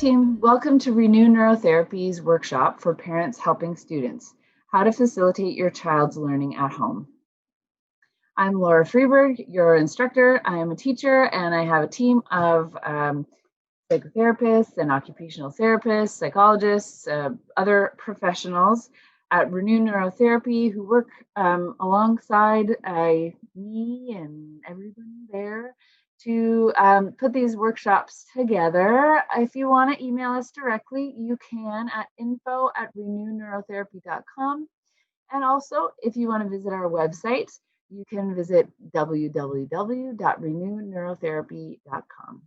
team. Welcome to Renew Neurotherapy's workshop for parents helping students, how to facilitate your child's learning at home. I'm Laura Freeberg, your instructor. I am a teacher and I have a team of psychotherapists and occupational therapists, psychologists, other professionals at Renew Neurotherapy who work alongside me and everyone there to put these workshops together. If you want to email us directly, you can at info@renewneurotherapy.com. And also, if you want to visit our website, you can visit www.renewneurotherapy.com.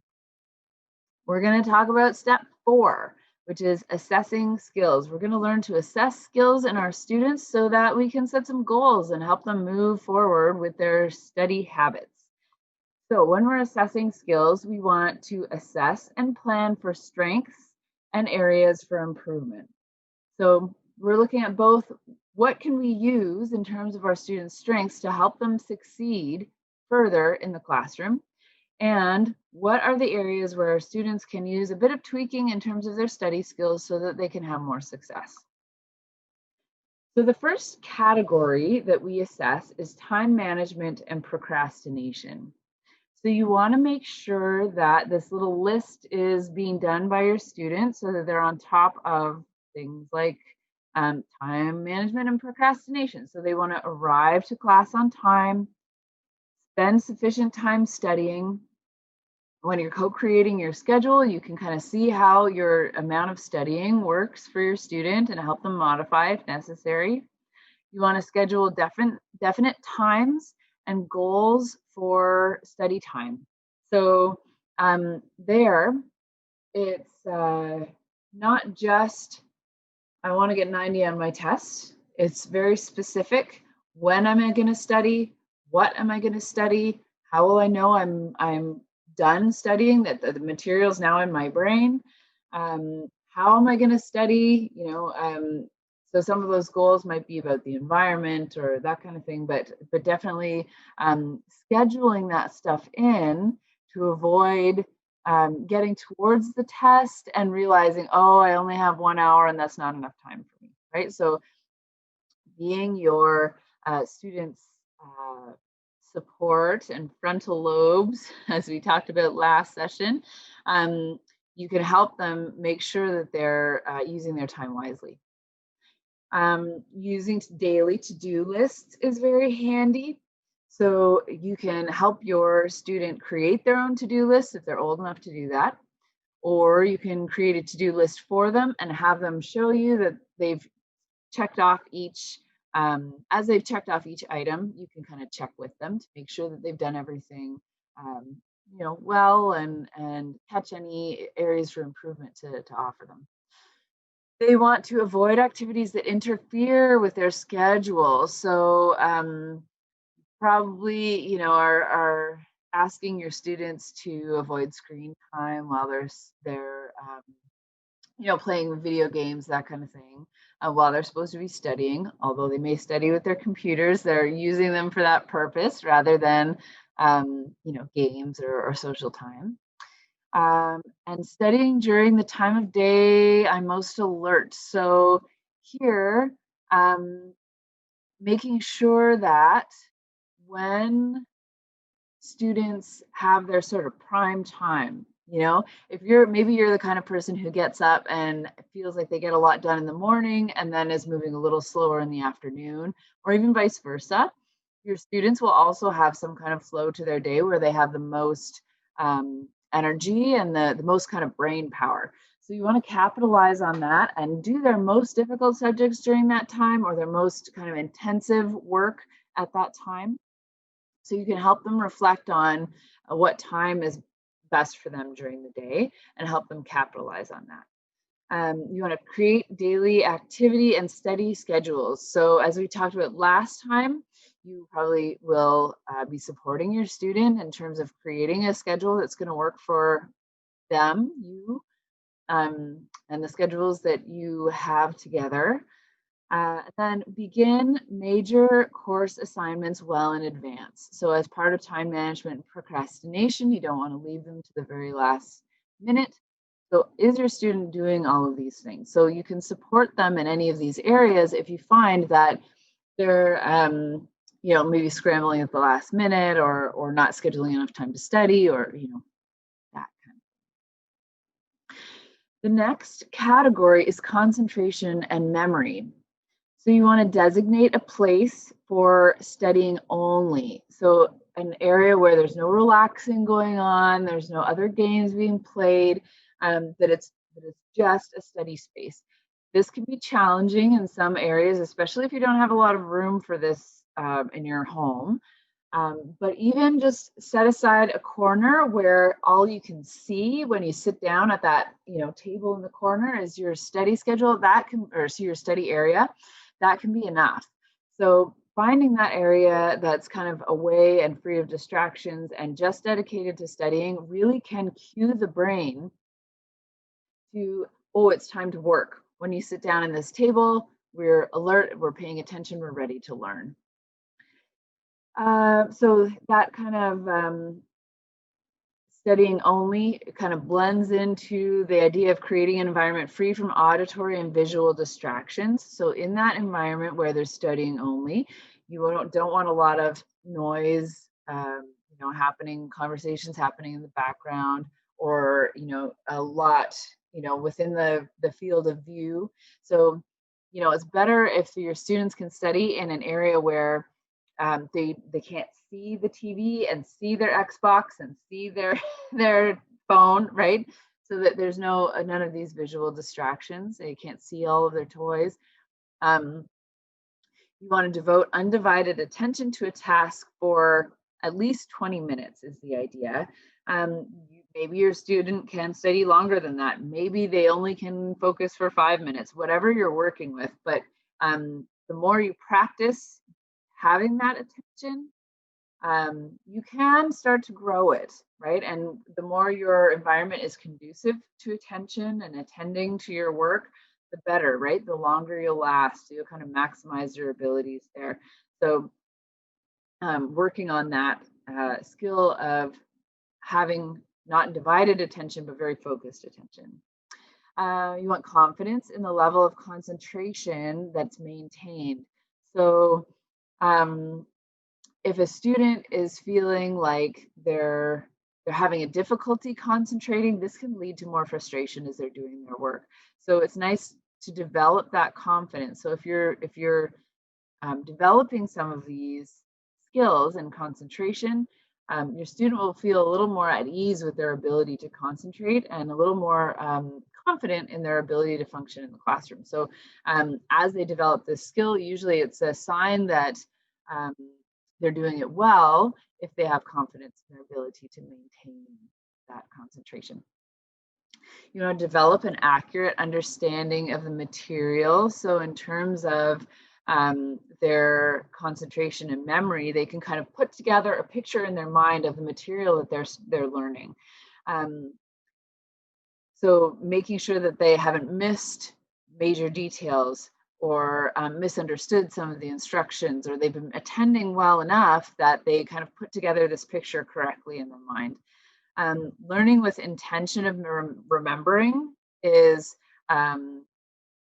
We're going to talk about step 4, which is assessing skills. We're going to learn to assess skills in our students so that we can set some goals and help them move forward with their study habits. So when we're assessing skills, we want to assess and plan for strengths and areas for improvement. So we're looking at both what can we use in terms of our students' strengths to help them succeed further in the classroom, and what are the areas where our students can use a bit of tweaking in terms of their study skills so that they can have more success. So the first category that we assess is time management and procrastination. So you want to make sure that this little list is being done by your students so that they're on top of things like time management and procrastination. So they want to arrive to class on time, spend sufficient time studying. When you're co-creating your schedule, you can kind of see how your amount of studying works for your student and help them modify if necessary. You want to schedule definite times and goals for study time. So there, it's not just, I want to get 90 on my test. It's very specific. When am I going to study? What am I going to study? How will I know I'm done studying, that the material's now in my brain? How am I going to study? So some of those goals might be about the environment or that kind of thing, but definitely scheduling that stuff in to avoid getting towards the test and realizing, oh, I only have 1 hour and that's not enough time for me, right? So being your students' support and frontal lobes, as we talked about last session, you can help them make sure that they're using their time wisely. Using daily to-do lists is very handy. So you can help your student create their own to-do list if they're old enough to do that. Or you can create a to-do list for them and have them show you that they've checked off each, as they've checked off each item, you can kind of check with them to make sure that they've done everything well and catch any areas for improvement to offer them. They want to avoid activities that interfere with their schedule. So probably, are asking your students to avoid screen time while they're playing video games, that kind of thing, while they're supposed to be studying. Although they may study with their computers, they're using them for that purpose rather than, games or social time. And studying during the time of day I'm most alert. So here, making sure that when students have their sort of prime time, if maybe you're the kind of person who gets up and feels like they get a lot done in the morning and then is moving a little slower in the afternoon, or even vice versa, your students will also have some kind of flow to their day where they have the most energy and the most kind of brain power. So you want to capitalize on that and do their most difficult subjects during that time, or their most kind of intensive work at that time. So you can help them reflect on what time is best for them during the day and help them capitalize on that. You want to create daily activity and study schedules. So as we talked about last time, you probably will be supporting your student in terms of creating a schedule that's going to work for them, and the schedules that you have together. Then begin major course assignments well in advance. So as part of time management and procrastination, you don't want to leave them to the very last minute. So is your student doing all of these things? So you can support them in any of these areas if you find that they're maybe scrambling at the last minute or not scheduling enough time to study or that kind of. The next category is concentration and memory. So you want to designate a place for studying only. So an area where there's no relaxing going on, there's no other games being played, that it's just a study space. This can be challenging in some areas, especially if you don't have a lot of room for this in your home. But even just set aside a corner where all you can see when you sit down at that table in the corner is your study schedule. Your study area. That can be enough. So finding that area that's kind of away and free of distractions and just dedicated to studying really can cue the brain to, oh, it's time to work. When you sit down at this table, we're alert, we're paying attention, we're ready to learn. So that kind of studying only kind of blends into the idea of creating an environment free from auditory and visual distractions. So in that environment where there's studying only, you don't want a lot of noise, happening, conversations happening in the background, or a lot, within the field of view. So, it's better if your students can study in an area where they can't see the TV and see their Xbox and see their their phone, right? So that there's none of these visual distractions. They can't see all of their toys. You want to devote undivided attention to a task for at least 20 minutes is the idea. Maybe your student can study longer than that. Maybe they only can focus for 5 minutes, whatever you're working with. But the more you practice having that attention, you can start to grow it, right? And the more your environment is conducive to attention and attending to your work, the better, right? The longer you'll last. So you'll kind of maximize your abilities there. So working on that skill of having not divided attention, but very focused attention. You want confidence in the level of concentration that's maintained. So if a student is feeling like they're having a difficulty concentrating, this can lead to more frustration as they're doing their work. So it's nice to develop that confidence. So if you're developing some of these skills and concentration, your student will feel a little more at ease with their ability to concentrate and a little more confident in their ability to function in the classroom. So as they develop this skill, usually it's a sign that they're doing it well if they have confidence in their ability to maintain that concentration. You want to develop an accurate understanding of the material. So in terms of their concentration and memory, they can kind of put together a picture in their mind of the material that they're learning. So making sure that they haven't missed major details or misunderstood some of the instructions, or they've been attending well enough that they kind of put together this picture correctly in their mind. Learning with intention of remembering is an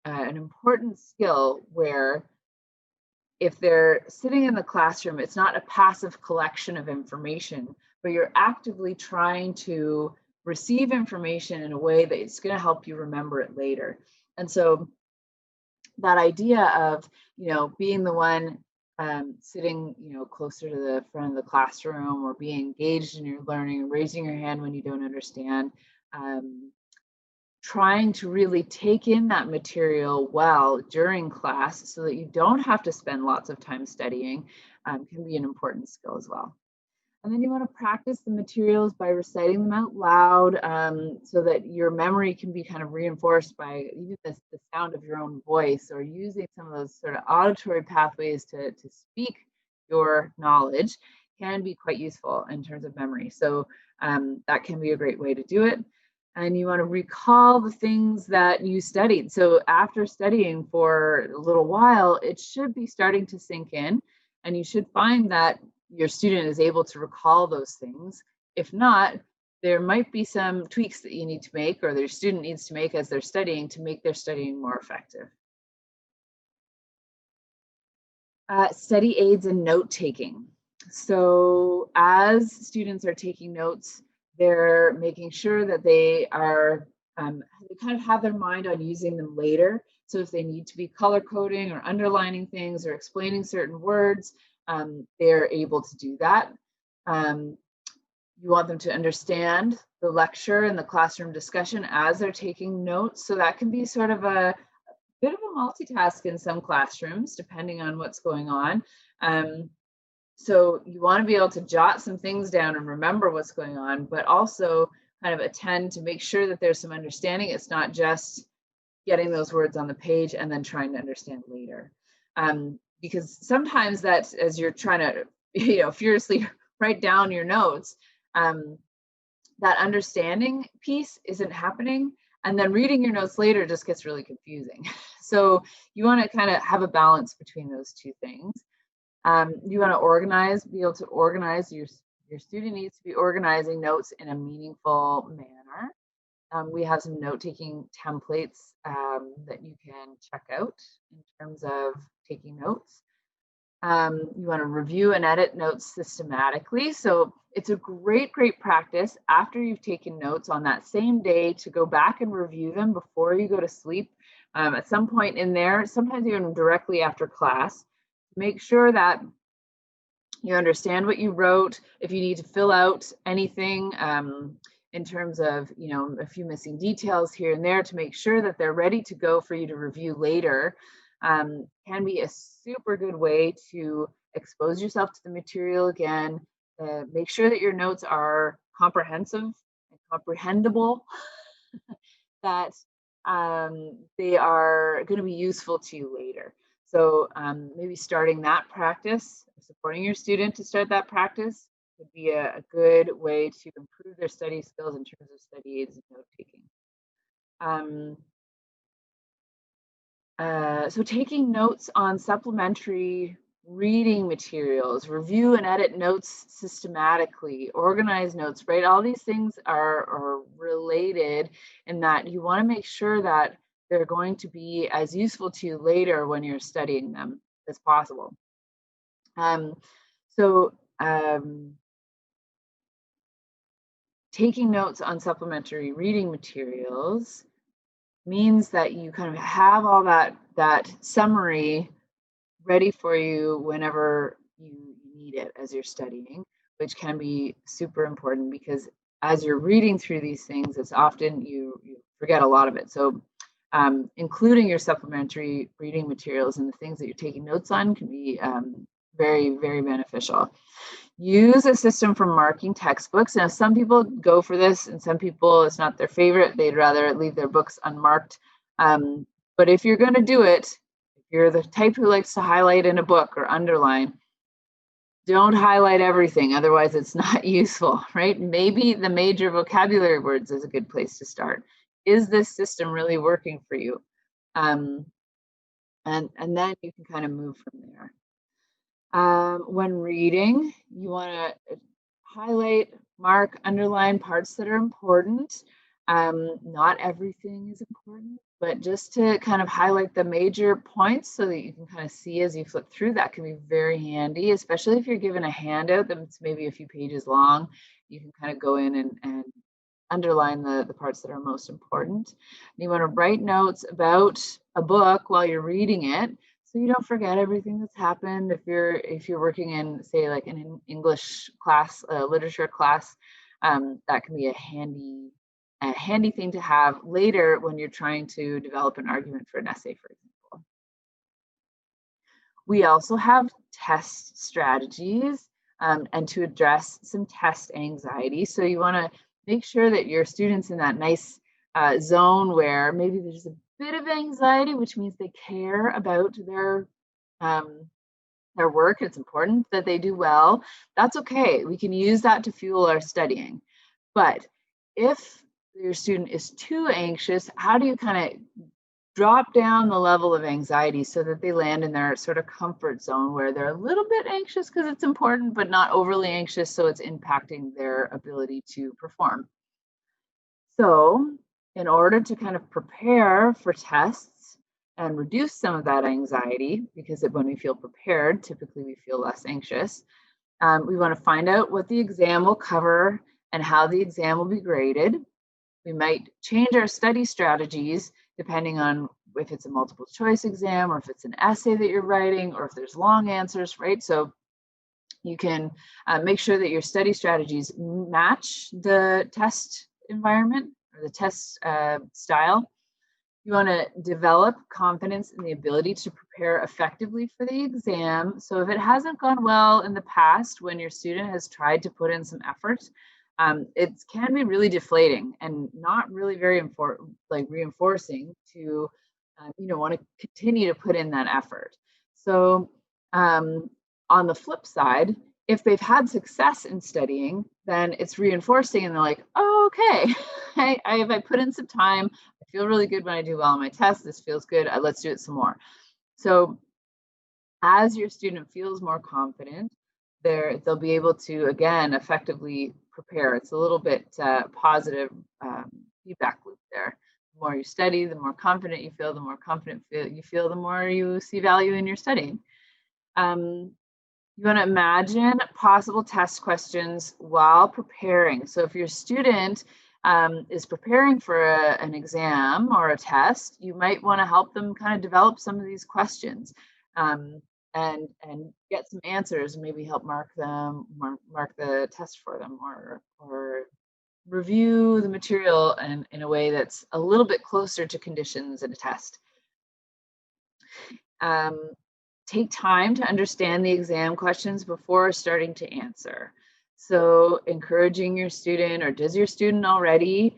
important skill where if they're sitting in the classroom, it's not a passive collection of information, but you're actively trying to receive information in a way that it's going to help you remember it later. And so that idea of, being the one sitting, closer to the front of the classroom or being engaged in your learning, raising your hand when you don't understand, trying to really take in that material well during class so that you don't have to spend lots of time studying can be an important skill as well. And then you want to practice the materials by reciting them out loud so that your memory can be kind of reinforced by even the sound of your own voice, or using some of those sort of auditory pathways to speak your knowledge can be quite useful in terms of memory. So that can be a great way to do it. And you want to recall the things that you studied. So after studying for a little while, it should be starting to sink in, and you should find that your student is able to recall those things. If not, there might be some tweaks that you need to make or their student needs to make as they're studying to make their studying more effective. Study aids and note taking. So as students are taking notes, they're making sure that they are, they kind of have their mind on using them later. So if they need to be color coding or underlining things or explaining certain words, they're able to do that. You want them to understand the lecture and the classroom discussion as they're taking notes. So that can be sort of a bit of a multitask in some classrooms, depending on what's going on. So you want to be able to jot some things down and remember what's going on, but also kind of attend to make sure that there's some understanding. It's not just getting those words on the page and then trying to understand later. Because sometimes that's as you're trying to, furiously write down your notes, that understanding piece isn't happening. And then reading your notes later just gets really confusing. So you want to kind of have a balance between those two things. You want to be able to organize. Your student needs to be organizing notes in a meaningful manner. We have some note-taking templates that you can check out in terms of taking notes. You want to review and edit notes systematically. So it's a great practice after you've taken notes on that same day to go back and review them before you go to sleep. At some point in there, sometimes even directly after class, make sure that you understand what you wrote. If you need to fill out anything in terms of, a few missing details here and there to make sure that they're ready to go for you to review later, can be a super good way to expose yourself to the material again. Make sure that your notes are comprehensive and comprehensible, that they are going to be useful to you later. So maybe starting that practice, supporting your student to start that practice would be a good way to improve their study skills in terms of study aids and note taking. So taking notes on supplementary reading materials, review and edit notes systematically, organize notes, right? All these things are related in that you want to make sure that they're going to be as useful to you later when you're studying them as possible. Taking notes on supplementary reading materials means that you kind of have all that summary ready for you whenever you need it as you're studying, which can be super important because as you're reading through these things, it's often you forget a lot of it. So including your supplementary reading materials and the things that you're taking notes on can be very, very beneficial. Use a system for marking textbooks. Now, some people go for this and some people, it's not their favorite. They'd rather leave their books unmarked. But if you're going to do it, if you're the type who likes to highlight in a book or underline, don't highlight everything. Otherwise, it's not useful, right? Maybe the major vocabulary words is a good place to start. Is this system really working for you? And then you can kind of move from there. When reading, you want to highlight, mark, underline parts that are important. Not everything is important, but just to kind of highlight the major points so that you can kind of see as you flip through. That can be very handy, especially if you're given a handout that's maybe a few pages long. You can kind of go in and underline the parts that are most important. And you want to write notes about a book while you're reading it, so you don't forget everything that's happened. If you're working in, say, like an English class, literature class, that can be a handy thing to have later when you're trying to develop an argument for an essay, for example. We also have test strategies and to address some test anxiety. So you want to make sure that your students in that nice zone where maybe there's a bit of anxiety, which means they care about their work. It's important that they do well. That's okay. We can use that to fuel our studying. But if your student is too anxious, how do you kind of drop down the level of anxiety so that they land in their sort of comfort zone where they're a little bit anxious because it's important, but not overly anxious, so it's impacting their ability to perform. So, in order to kind of prepare for tests and reduce some of that anxiety, because when we feel prepared, typically we feel less anxious, we want to find out what the exam will cover and how the exam will be graded. We might change our study strategies depending on if it's a multiple choice exam or if it's an essay that you're writing or if there's long answers, right? So you can make sure that your study strategies match the test environment or the test style. You want to develop confidence in the ability to prepare effectively for the exam. So if it hasn't gone well in the past when your student has tried to put in some effort, it can be really deflating and not really very reinforcing to want to continue to put in that effort. So on the flip side, if they've had success in studying, then it's reinforcing and they're like, oh, okay, I put in some time, I feel really good when I do well on my test, this feels good, let's do it some more. So as your student feels more confident, they'll be able to, again, effectively prepare. It's a little bit positive feedback loop there. The more you study, the more confident you feel, the more confident you feel, the more you see value in your studying. You want to imagine possible test questions while preparing. So if your student is preparing for an exam or a test, you might want to help them kind of develop some of these questions and get some answers and maybe help mark the test for them or review the material in a way that's a little bit closer to conditions in a test. Take time to understand the exam questions before starting to answer. So encouraging your student, or does your student already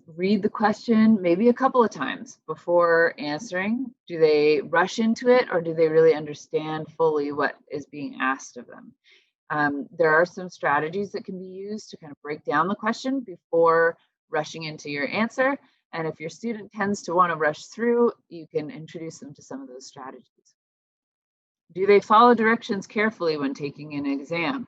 read the question maybe a couple of times before answering? Do they rush into it, or do they really understand fully what is being asked of them? There are some strategies that can be used to kind of break down the question before rushing into your answer. And if your student tends to want to rush through, you can introduce them to some of those strategies. Do they follow directions carefully when taking an exam?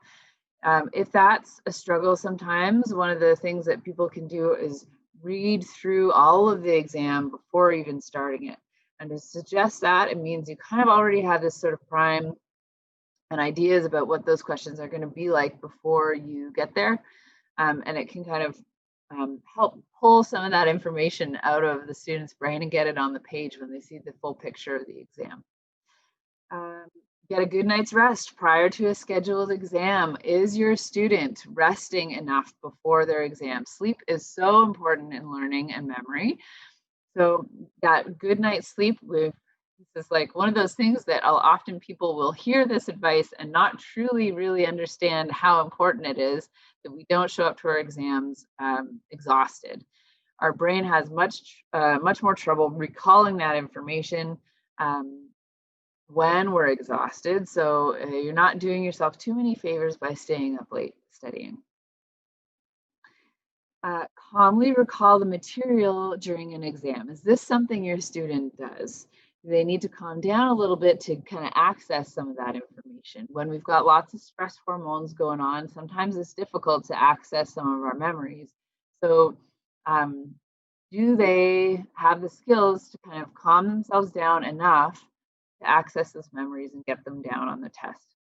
If that's a struggle sometimes, one of the things that people can do is read through all of the exam before even starting it. And to suggest that, it means you kind of already have this sort of prime and ideas about what those questions are going to be like before you get there. And it can kind of help pull some of that information out of the student's brain and get it on the page when they see the full picture of the exam. Get a good night's rest prior to a scheduled exam. Is your student resting enough before their exam? Sleep is so important in learning and memory. So that good night's sleep, this is like one of those things that often people will hear this advice and not truly really understand how important it is that we don't show up to our exams exhausted. Our brain has much more trouble recalling that information when we're exhausted. So you're not doing yourself too many favors by staying up late studying. Calmly recall the material during an exam. Is this something your student does? Do they need to calm down a little bit to kind of access some of that information? When we've got lots of stress hormones going on, sometimes it's difficult to access some of our memories. So do they have the skills to kind of calm themselves down enough to access those memories and get them down on the test?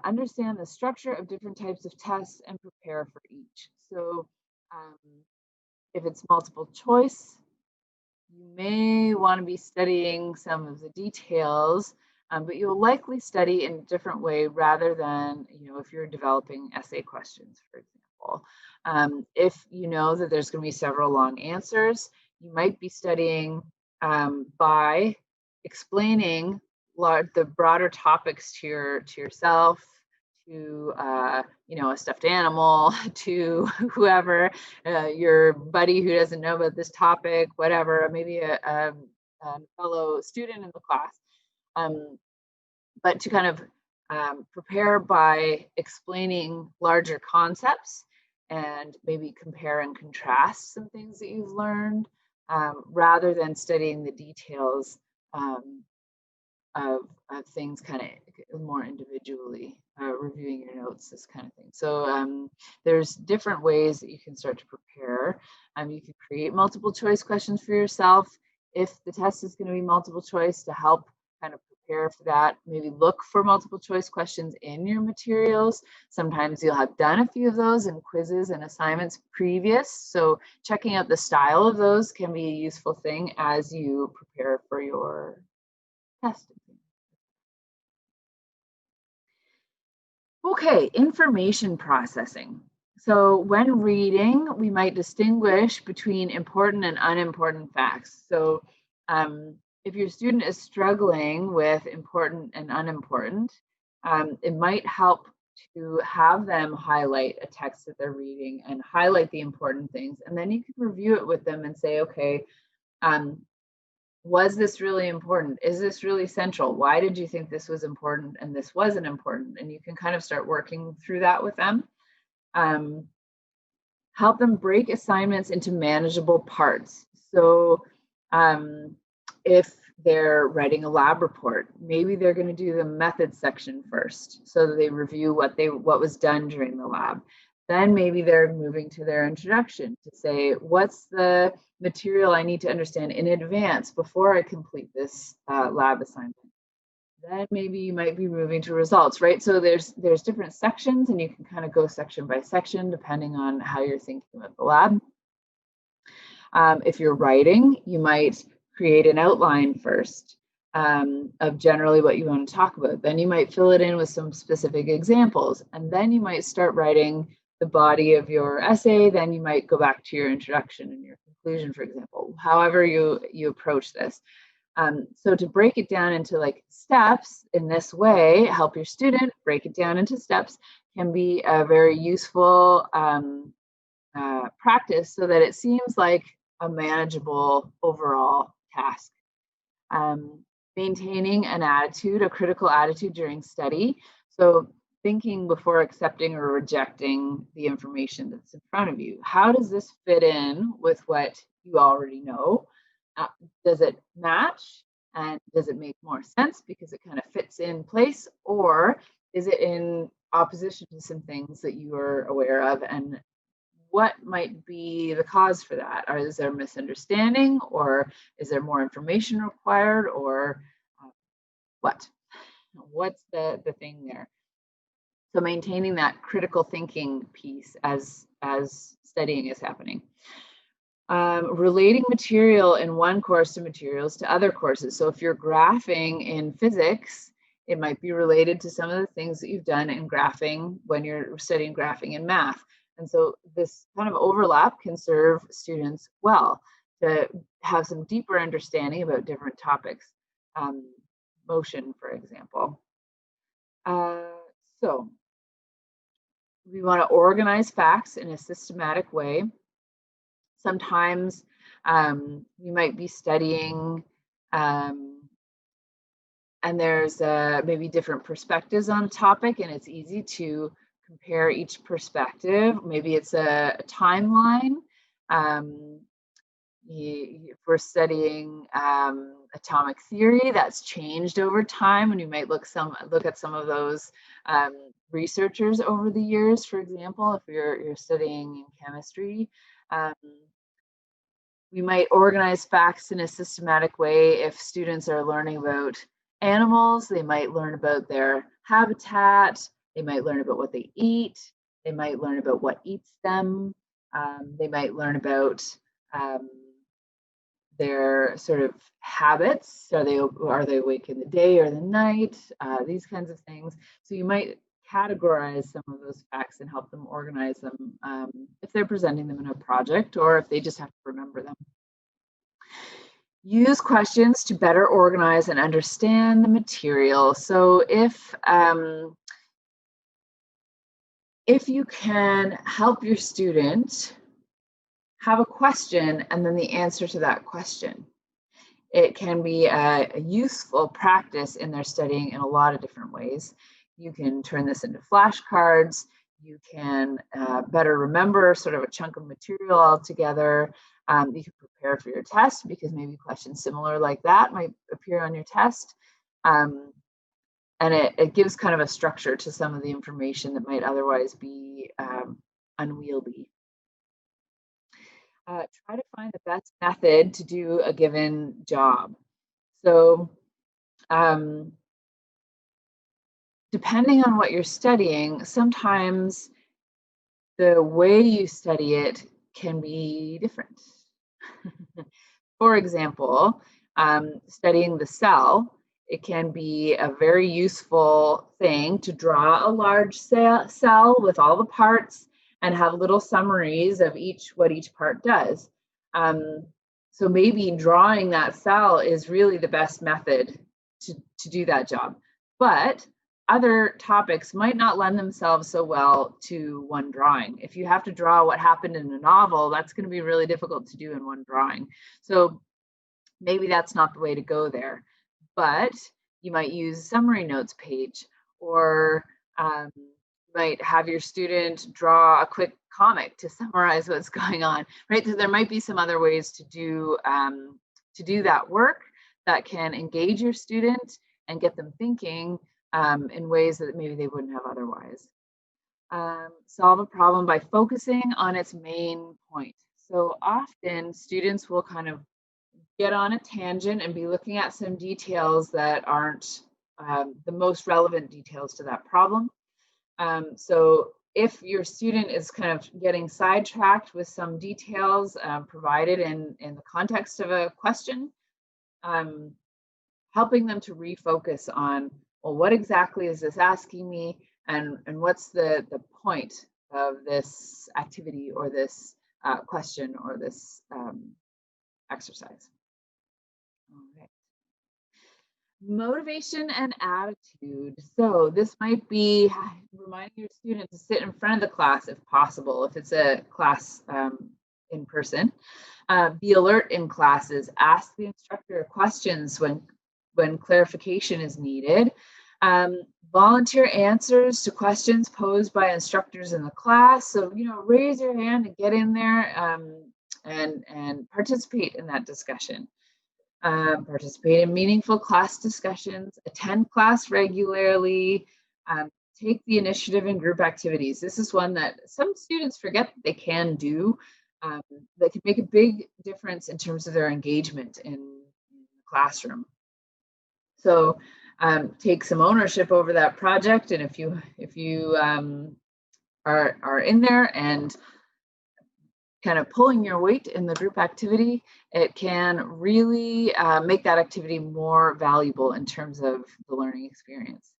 Understand the structure of different types of tests and prepare for each. So if it's multiple choice, you may want to be studying some of the details, but you'll likely study in a different way rather than, if you're developing essay questions, for example. If you know that there's going to be several long answers, you might be studying by explaining the broader topics to yourself, to a stuffed animal, to whoever, your buddy who doesn't know about this topic, whatever, maybe a fellow student in the class. But to kind of prepare by explaining larger concepts and maybe compare and contrast some things that you've learned, rather than studying the details of things kind of more individually, reviewing your notes, this kind of thing. So there's different ways that you can start to prepare. You can create multiple choice questions for yourself. If the test is going to be multiple choice, to help kind of prepare for that, maybe look for multiple choice questions in your materials. Sometimes you'll have done a few of those in quizzes and assignments previous. So checking out the style of those can be a useful thing as you prepare for your test. Okay, information processing. So when reading, we might distinguish between important and unimportant facts. So if your student is struggling with important and unimportant, it might help to have them highlight a text that they're reading and highlight the important things. And then you can review it with them and say, okay, was this really important? Is this really central? Why did you think this was important and this wasn't important? And you can kind of start working through that with them. Help them break assignments into manageable parts. So if they're writing a lab report, maybe they're going to do the methods section first so that they review what was done during the lab. Then maybe they're moving to their introduction to say, what's the material I need to understand in advance before I complete this lab assignment? Then maybe you might be moving to results, right? So there's different sections, and you can kind of go section by section depending on how you're thinking about the lab. If you're writing, you might create an outline first of generally what you want to talk about. Then you might fill it in with some specific examples, and then you might start writing the body of your essay. Then you might go back to your introduction and your conclusion, for example, however you approach this. So to break it down into like steps in this way, help your student break it down into steps, can be a very useful practice so that it seems like a manageable overall task. Maintaining an attitude, a critical attitude during study. So thinking before accepting or rejecting the information that's in front of you. How does this fit in with what you already know? Does it match? And does it make more sense because it kind of fits in place? Or is it in opposition to some things that you are aware of? And what might be the cause for that? Or is there misunderstanding? Or is there more information required? Or what? What's the thing there? So maintaining that critical thinking piece as studying is happening. Relating material in one course to materials to other courses. So if you're graphing in physics, it might be related to some of the things that you've done in graphing when you're studying graphing in math. And so this kind of overlap can serve students well to have some deeper understanding about different topics. Motion, for example. So we want to organize facts in a systematic way. Sometimes you might be studying and there's maybe different perspectives on a topic, and it's easy to compare each perspective. Maybe it's a timeline. If we're studying atomic theory, that's changed over time, and you might look at some of those researchers over the years. For example, if you're studying in chemistry, we might organize facts in a systematic way. If students are learning about animals, they might learn about their habitat, they might learn about what they eat, they might learn about what eats them, they might learn about their sort of habits. Are they awake in the day or the night? These kinds of things. So you might categorize some of those facts and help them organize them if they're presenting them in a project or if they just have to remember them. Use questions to better organize and understand the material. So if you can help your student have a question and then the answer to that question, it can be a useful practice in their studying in a lot of different ways. You can turn this into flashcards. You can better remember sort of a chunk of material altogether. You can prepare for your test because maybe questions similar like that might appear on your test. And it gives kind of a structure to some of the information that might otherwise be unwieldy. Try to find the best method to do a given job. So depending on what you're studying, sometimes the way you study it can be different. For example, studying the cell, it can be a very useful thing to draw a large cell with all the parts and have little summaries of what each part does. So maybe drawing that cell is really the best method to do that job. But other topics might not lend themselves so well to one drawing. If you have to draw what happened in a novel, that's going to be really difficult to do in one drawing. So maybe that's not the way to go there. But you might use a summary notes page, or you might have your student draw a quick comic to summarize what's going on, right? So there might be some other ways to do that work that can engage your student and get them thinking in ways that maybe they wouldn't have otherwise. Solve a problem by focusing on its main point. So often students will kind of get on a tangent and be looking at some details that aren't the most relevant details to that problem. So if your student is kind of getting sidetracked with some details provided in the context of a question, helping them to refocus on, well, what exactly is this asking me, and what's the point of this activity or this question or this exercise. All right. Motivation and attitude. So this might be reminding your student to sit in front of the class if possible, if it's a class in person. Be alert in classes. Ask the instructor questions when clarification is needed. Volunteer answers to questions posed by instructors in the class. So, raise your hand and get in there and participate in that discussion. Participate in meaningful class discussions, attend class regularly, take the initiative in group activities. This is one that some students forget that they can do, that can make a big difference in terms of their engagement in the classroom. So take some ownership over that project, and if you are in there and kind of pulling your weight in the group activity, it can really make that activity more valuable in terms of the learning experience.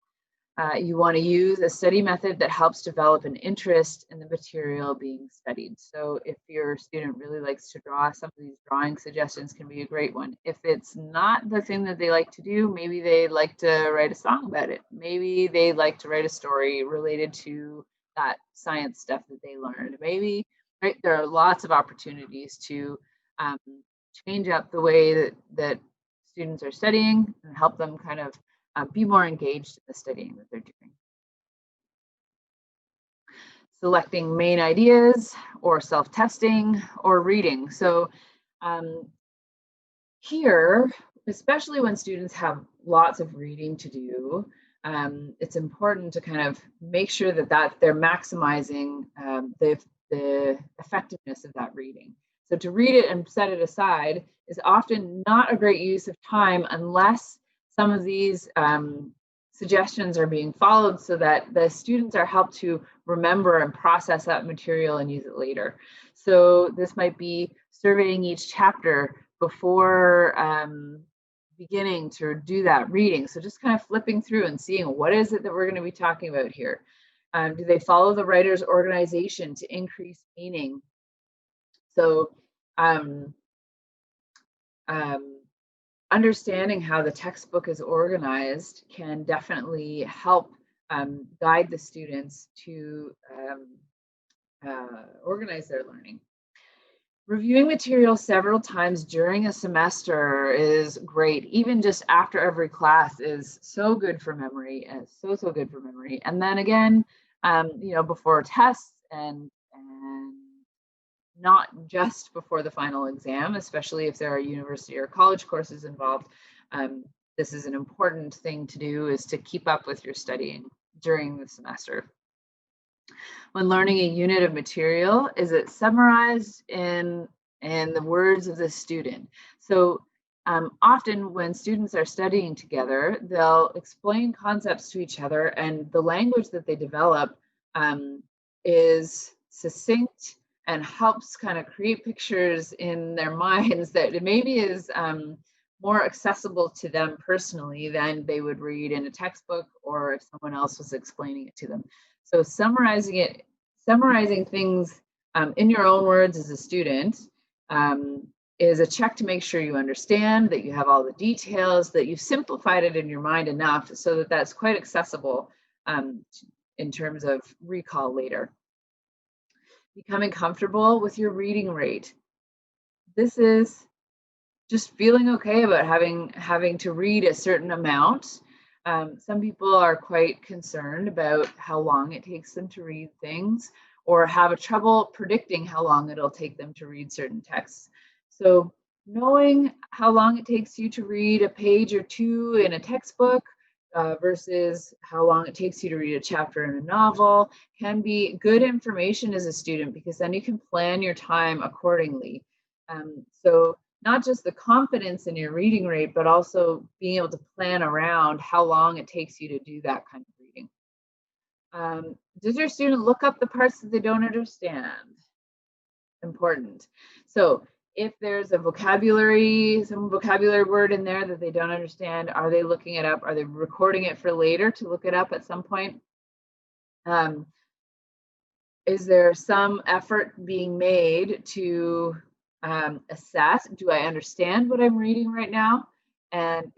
You want to use a study method that helps develop an interest in the material being studied. So if your student really likes to draw, some of these drawing suggestions can be a great one. If it's not the thing that they like to do, maybe they like to write a song about it. Maybe they like to write a story related to that science stuff that they learned. Maybe, right, there are lots of opportunities to change up the way that students are studying and help them kind of be more engaged in the studying that they're doing. Selecting main ideas or self-testing or reading. So here, especially when students have lots of reading to do, it's important to kind of make sure that they're maximizing the effectiveness of that reading. So to read it and set it aside is often not a great use of time unless some of these suggestions are being followed so that the students are helped to remember and process that material and use it later. So this might be surveying each chapter before beginning to do that reading. So just kind of flipping through and seeing what is it that we're going to be talking about here. Do they follow the writer's organization to increase meaning? So understanding how the textbook is organized can definitely help guide the students to organize their learning. Reviewing material several times during a semester is great. Even just after every class is so good for memory, and so good for memory. And then again, before tests and not just before the final exam, especially if there are university or college courses involved. This is an important thing to do, is to keep up with your studying during the semester. When learning a unit of material, is it summarized in the words of the student? So often when students are studying together, they'll explain concepts to each other, and the language that they develop is succinct and helps kind of create pictures in their minds that it maybe is more accessible to them personally than they would read in a textbook or if someone else was explaining it to them. So summarizing things in your own words as a student is a check to make sure you understand, that you have all the details, that you've simplified it in your mind enough so that that's quite accessible in terms of recall later. Becoming comfortable with your reading rate. This is just feeling okay about having to read a certain amount. Some people are quite concerned about how long it takes them to read things, or have a trouble predicting how long it'll take them to read certain texts. So knowing how long it takes you to read a page or two in a textbook versus how long it takes you to read a chapter in a novel can be good information as a student, because then you can plan your time accordingly. So not just the confidence in your reading rate, but also being able to plan around how long it takes you to do that kind of reading. Does your student look up the parts that they don't understand? Important. So if there's some vocabulary word in there that they don't understand, are they looking it up? Are they recording it for later to look it up at some point? Is there some effort being made to assess, do I understand what I'm reading right now? And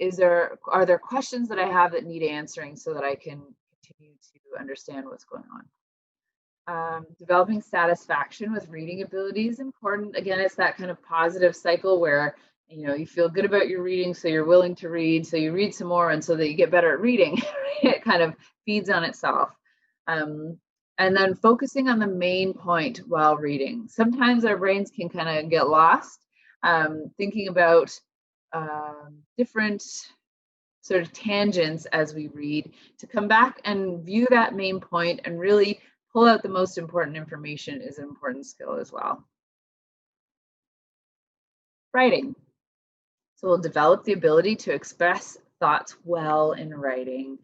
are there questions that I have that need answering so that I can continue to understand what's going on? Developing satisfaction with reading ability is important. Again, it's that kind of positive cycle where you feel good about your reading, so you're willing to read, so you read some more, and so that you get better at reading. It kind of feeds on itself. And then focusing on the main point while reading. Sometimes our brains can kind of get lost thinking about different sort of tangents as we read. To come back and view that main point and really pull out the most important information is an important skill as well. Writing. So we'll develop the ability to express thoughts well in writing.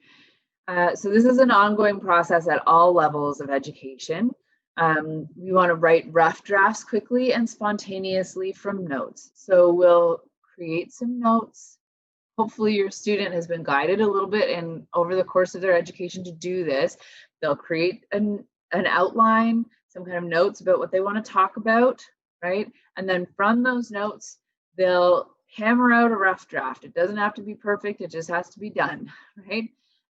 So this is an ongoing process at all levels of education. We want to write rough drafts quickly and spontaneously from notes. So we'll create some notes. Hopefully your student has been guided a little bit and over the course of their education to do this. They'll create an outline, some kind of notes about what they want to talk about, right? And then from those notes, they'll hammer out a rough draft. It doesn't have to be perfect, it just has to be done, right?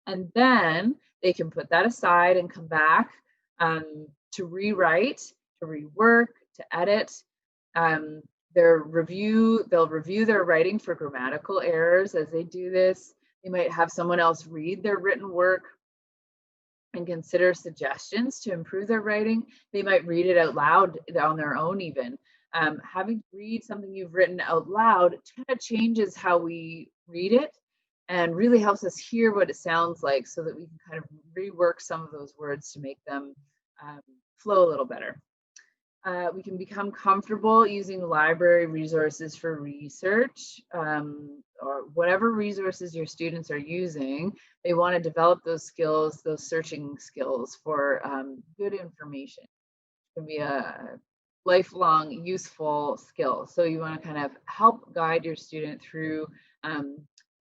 And then they can put that aside and come back to rewrite, to rework, to edit. They'll review their writing for grammatical errors as they do this. They might have someone else read their written work and consider suggestions to improve their writing. They might read it out loud on their own even. Having to read something you've written out loud kind of changes how we read it and really helps us hear what it sounds like so that we can kind of rework some of those words to make them flow a little better. We can become comfortable using library resources for research or whatever resources your students are using. They want to develop those skills, those searching skills for good information. It can be a lifelong useful skill. So you want to kind of help guide your student through,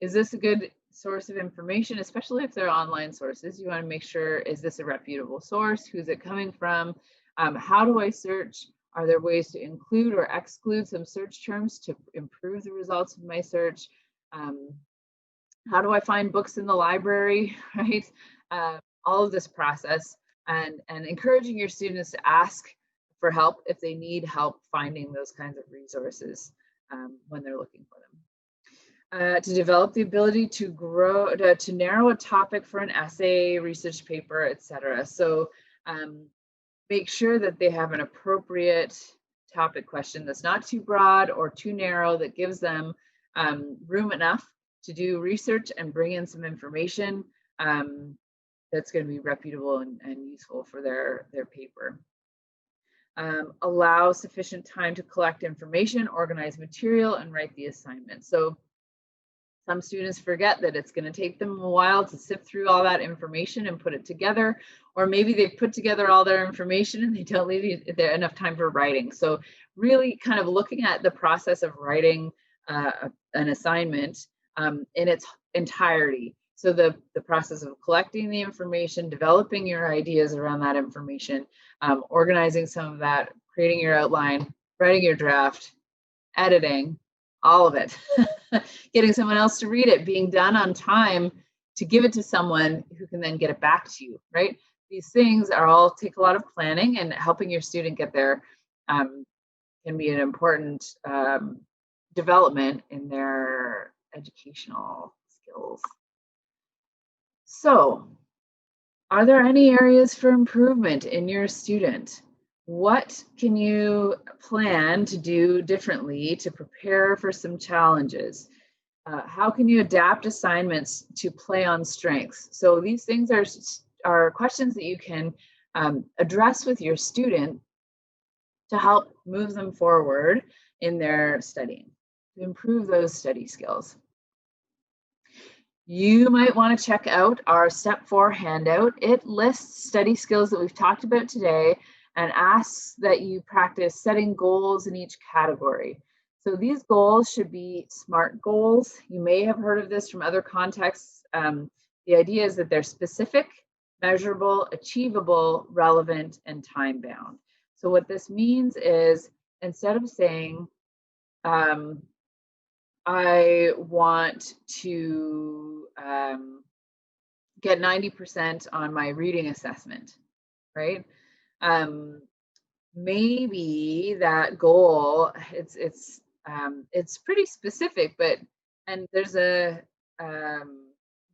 is this a good source of information, especially if they're online sources? You want to make sure, is this a reputable source? Who's it coming from? How do I search? Are there ways to include or exclude some search terms to improve the results of my search? How do I find books in the library, right? All of this process and encouraging your students to ask for help if they need help finding those kinds of resources when they're looking for them. To develop the ability to narrow a topic for an essay, research paper, etc. So make sure that they have an appropriate topic question that's not too broad or too narrow, that gives them room enough to do research and bring in some information that's going to be reputable and useful for their paper. Allow sufficient time to collect information, organize material, and write the assignment. So some students forget that it's going to take them a while to sift through all that information and put it together, or maybe they've put together all their information and they don't leave enough time for writing. So really kind of looking at the process of writing an assignment in its entirety. So the process of collecting the information, developing your ideas around that information, organizing some of that, creating your outline, writing your draft, editing, all of it, getting someone else to read it, being done on time to give it to someone who can then get it back to you, right? These things are all take a lot of planning, and helping your student get there can be an important development in their educational skills. So, are there any areas for improvement in your student? What can you plan to do differently to prepare for some challenges? How can you adapt assignments to play on strengths? So these things are questions that you can address with your student to help move them forward in their studying, to improve those study skills. You might want to check out our Step 4 handout. It lists study skills that we've talked about today and asks that you practice setting goals in each category. So these goals should be SMART goals. You may have heard of this from other contexts. The idea is that they're specific, measurable, achievable, relevant, and time-bound. So what this means is, instead of saying, I want to get 90% on my reading assessment, right? Maybe that goal, it's pretty specific, but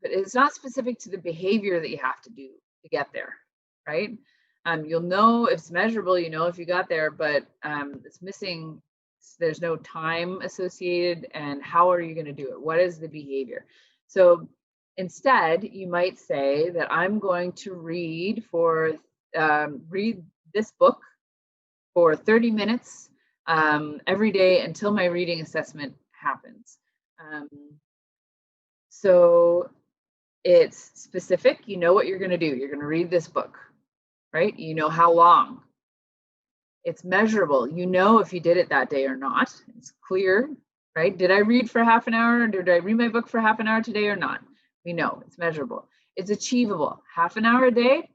it's not specific to the behavior that you have to do to get there, right? You'll know if it's measurable, you know if you got there, but it's missing. There's no time associated, and how are you going to do it? What is the behavior? So instead, you might say that I'm going to read this book for 30 minutes every day until my reading assessment happens. So it's specific. You know what you're going to do. You're going to read this book, right? You know how long. It's measurable. You know if you did it that day or not. It's clear, right? Did I read for half an hour? Or did I read my book for half an hour today or not? We know it's measurable. It's achievable. Half an hour a day,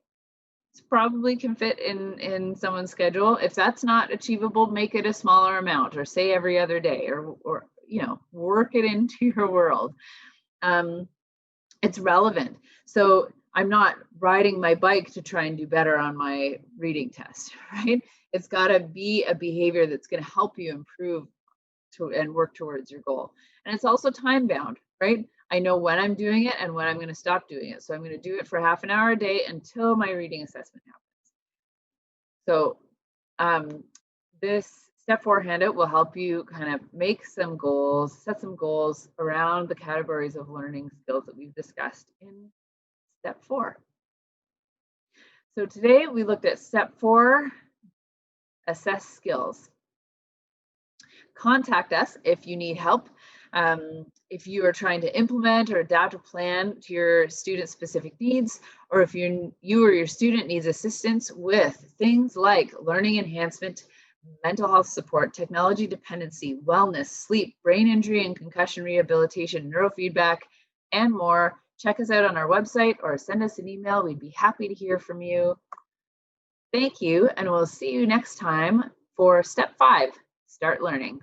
it's probably can fit in someone's schedule. If that's not achievable, make it a smaller amount, or say every other day, or work it into your world. It's relevant. So I'm not riding my bike to try and do better on my reading test, right? It's got to be a behavior that's going to help you improve and work towards your goal. And it's also time bound, right? I know when I'm doing it and when I'm going to stop doing it. So I'm going to do it for half an hour a day until my reading assessment happens. So this Step 4 handout will help you kind of make some goals, set some goals around the categories of learning skills that we've discussed in Step 4. So today we looked at Step 4, assess skills. Contact us if you need help. If you are trying to implement or adapt a plan to your student specific needs, or if you or your student needs assistance with things like learning enhancement, mental health support, technology dependency, wellness, sleep, brain injury and concussion rehabilitation, neurofeedback, and more, check us out on our website or send us an email. We'd be happy to hear from you. Thank you, and we'll see you next time for Step 5, Start Learning.